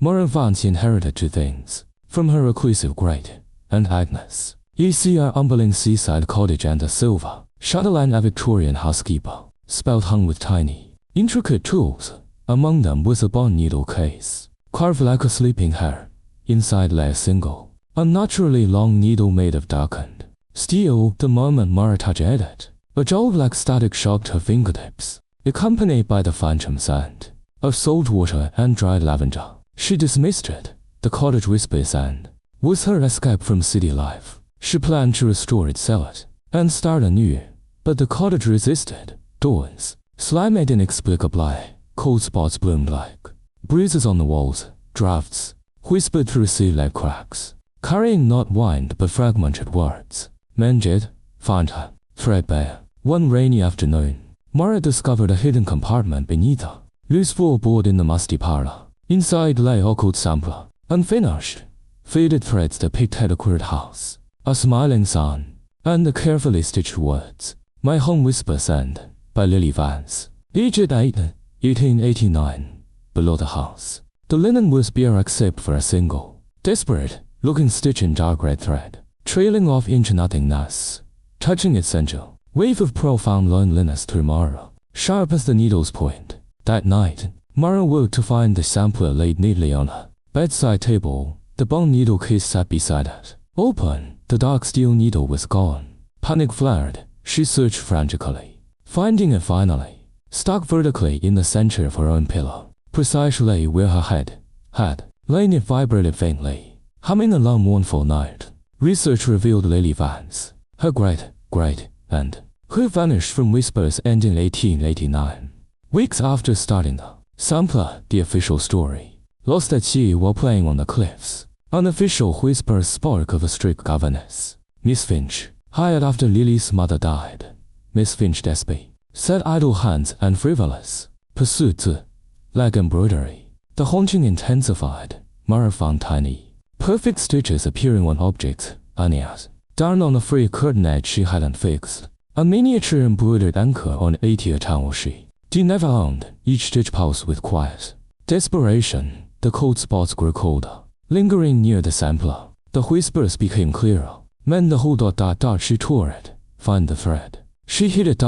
Mara Vance inherited two things from her reclusive great and Agnes. ECR Umberling seaside cottage and a silver Shutterland a Victorian housekeeper, spelt hung with tiny, intricate tools. Among them was a bone needle case, carved like a sleeping hare. Inside lay a single, unnaturally long needle made of darkened steel. The moment Mara touched it, a jolt like static shocked her fingertips, accompanied by the phantom scent of salt water and dried lavender. She dismissed it. The cottage whispers and was her escape from city life. She planned to restore its cellar and start anew, but the cottage resisted. Dawns, slime made inexplicably, cold spots bloomed like bruises on the walls, drafts whispered through sea-like cracks, carrying not wind but fragmented words. Mended, found her, threadbare. One rainy afternoon, Mara discovered a hidden compartment beneath her loose floorboard in the musty parlor. Inside lay a cold sampler, unfinished, faded threads depicted a queer house, a smiling sun, and the carefully stitched words, "My Home Whispers End," by Lily Vance. Aged 8, 1889. Below the house, the linen was bare except for a single, desperate-looking stitch in dark red thread, trailing off into nothingness. Touching its center, wave of profound loneliness through Mara, sharp as the needle's point. That night, Mara woke to find the sampler laid neatly on her bedside table. The bone needle case sat beside it. Open, the dark steel needle was gone. Panic flared. She searched frantically, finding it finally, stuck vertically in the center of her own pillow, precisely where her head had lain. It vibrated faintly, humming a long mournful note. Research revealed Lily Vance, her great-great-aunt, who vanished from Whispers End in 1889. Weeks after starting the sampler, the official story lost at sea while playing on the cliffs. Unofficial whispers spoke of a strict governess, Miss Finch, hired after Lily's mother died. Miss Finch Desby said idle hands and frivolous pursuits, like embroidery. The haunting intensified. Mara found tiny, perfect stitches appearing on objects, uneased. Down on a free curtain edge she hadn't fixed, a miniature embroidered anchor on 80 towel she never owned. Each stitch pulsed with quiet desperation. The cold spots grew colder, lingering near the sampler. The whispers became clearer. Meant the whole ... She tore it. Find the thread. She hit it ...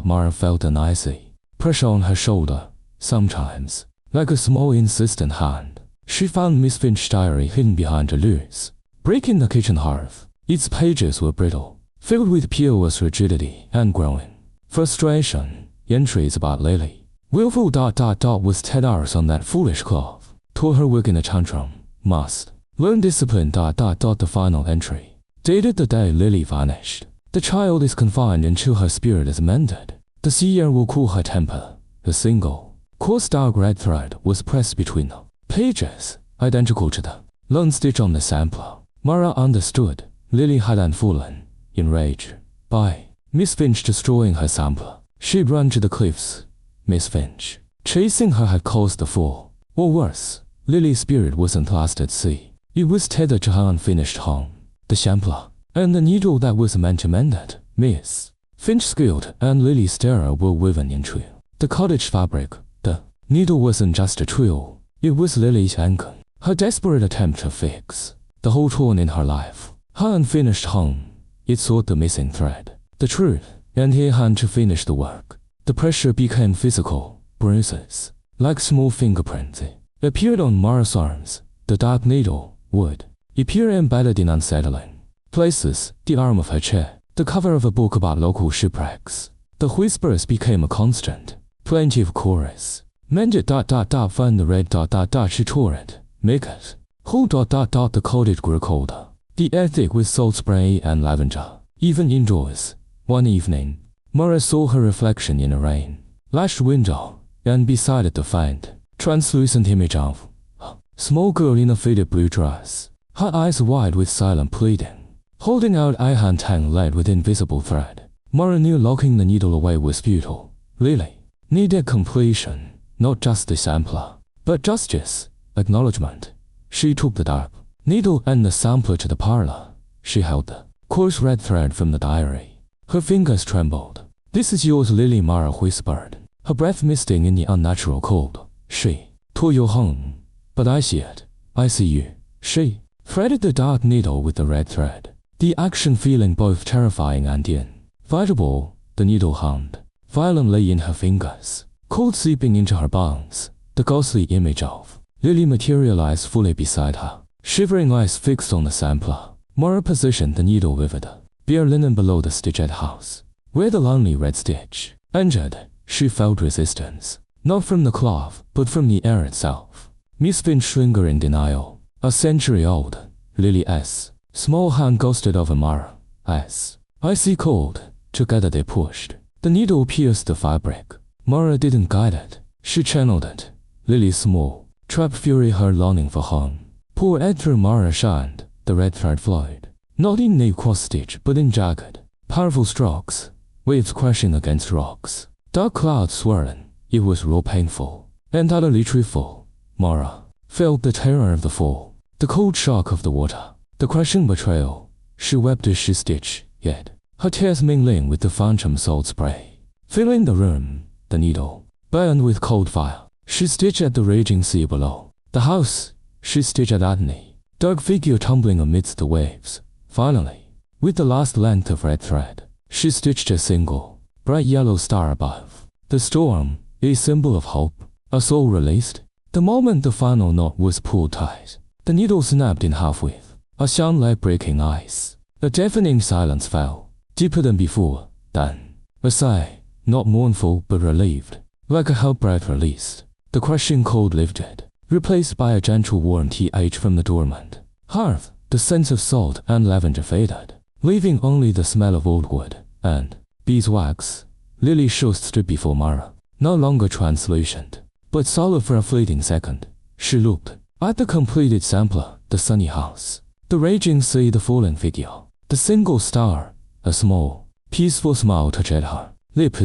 Mara felt an icy pressure on her shoulder. Sometimes, like a small insistent hand, she found Miss Finch's diary hidden behind a loose brick in the kitchen hearth. Its pages were brittle, filled with peerless rigidity and growing frustration. Entries about Lily. Willful ... Was 10 hours on that foolish cloth. Tore her wig in a tantrum. Must learn discipline ... The final entry, dated the day Lily vanished. The child is confined until her spirit is mended. The sea air will cool her temper. A single, coarse dark red thread was pressed between the pages, identical to the lone stitch on the sampler. Mara understood. Lily hadn't fallen, enraged by Miss Finch destroying her sampler. She'd run to the cliffs. Miss Finch, chasing her, had caused the fall. Or worse, Lily's spirit wasn't lost at sea. It was tethered to her unfinished home, the sampler, and the needle that was meant to mend it. Miss Finch's guilt and Lily's terror were woven into the cottage fabric. The needle wasn't just a tool, it was Lily's anchor, her desperate attempt to fix the hole torn in her life, her unfinished home. It sought the missing thread, the truth, and he had to finish the work. The pressure became physical. Bruises, like small fingerprints, appeared on Mara's arms. The dark needle would appear embedded in unsettling places. The arm of her chair, the cover of a book about local shipwrecks. The whispers became a constant, plaintive chorus. Mend it ... Find the red ... She tore it. Make it whole ... The cottage grew colder. The air thick with salt spray and lavender. Even indoors. One evening, Mara saw her reflection in a rain-lashed window, and beside it the faint, translucent image of a small girl in a faded blue dress, her eyes wide with silent pleading, holding out a hand tangled with invisible thread. Mara knew locking the needle away was futile. Lily needed completion, not just the sampler, but justice, acknowledgement. She took the dark needle and the sampler to the parlor. She held the coarse red thread from the diary. Her fingers trembled. "This is yours, Lily," Mara whispered, her breath misting in the unnatural cold. "She tore your home But I see it. I see you. She threaded the dark needle with the red thread, the action feeling both terrifying and inevitable. The needle hummed violently in her fingers, cold seeping into her bones. The ghostly image of Lily materialized fully beside her, shivering eyes fixed on the sampler. Mara positioned the needle with the bare linen below the stitched house. Where the lonely red stitch entered, she felt resistance, not from the cloth, but from the air itself. Miss Finch lingered in denial. A century-old Lily's small hand ghosted over Mara's icy cold. Together they pushed. The needle pierced the fabric. Mara didn't guide it. She channeled it. Lily's small, trapped fury, her longing for home. Poor Edgar Mara shined. The red thread flowed, not in a cross-stitch, but in jagged, powerful strokes, waves crashing against rocks. Dark clouds swirling. It was raw, painful, and utterly truthful. Mara felt the terror of the fall, the cold shock of the water, the crushing betrayal. She wept as she stitched, yet her tears mingling with the phantom salt spray, filling the room. The needle burned with cold fire. She stitched at the raging sea below the house. She stitched at Anthony, dark figure tumbling amidst the waves. Finally, with the last length of red thread, she stitched a single, bright yellow star above the storm, a symbol of hope, a soul released. The moment the final knot was pulled tight, the needle snapped in half with a sound like breaking ice. A deafening silence fell, deeper than before. Then, a sigh, not mournful but relieved, like a hell breath released. The crushing cold lifted, replaced by a gentle warmth from the dormant hearth. The sense of salt and lavender faded, leaving only the smell of old wood and beeswax. Lily Shaw stood before Mara, no longer translucent, but solid for a fleeting second. She looked at the completed sampler, the sunny house, the raging sea, the fallen figure, the single star. A small, peaceful smile touched her lip.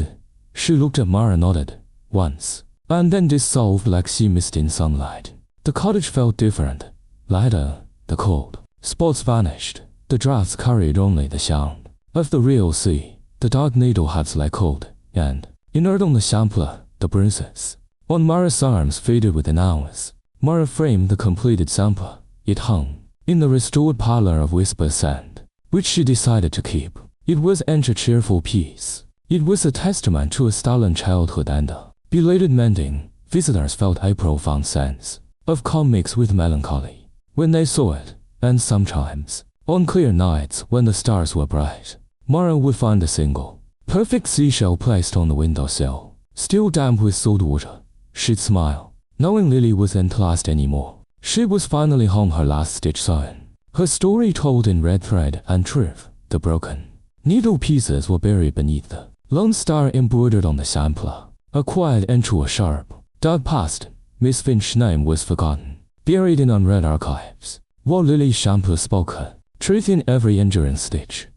She looked at Mara, nodded once, and then dissolved like sea mist in sunlight. The cottage felt different, lighter. The cold spots vanished. The drafts carried only the sound of the real sea. The dark needle had lay cold and inert on the sampler. The bruises on Mara's arms faded within hours. Mara framed the completed sampler. It hung in the restored parlor of whisper sand, which she decided to keep. It was a cheerful piece. It was a testament to a stolen childhood and a belated mending. Visitors felt a profound sense of calm mixed with melancholy when they saw it, and sometimes, on clear nights when the stars were bright, Mara would find a single, perfect seashell placed on the windowsill, still damp with salt water. She'd smile, knowing Lily wasn't lost anymore. She was finally home, her last stitch sewn, her story told in red thread and truth. The broken needle pieces were buried beneath the lone star embroidered on the sampler. A quiet into a sharp, dark past. Miss Finch's name was forgotten, buried in unread archives, while Lily's sampler spoke her truth in every enduring stitch.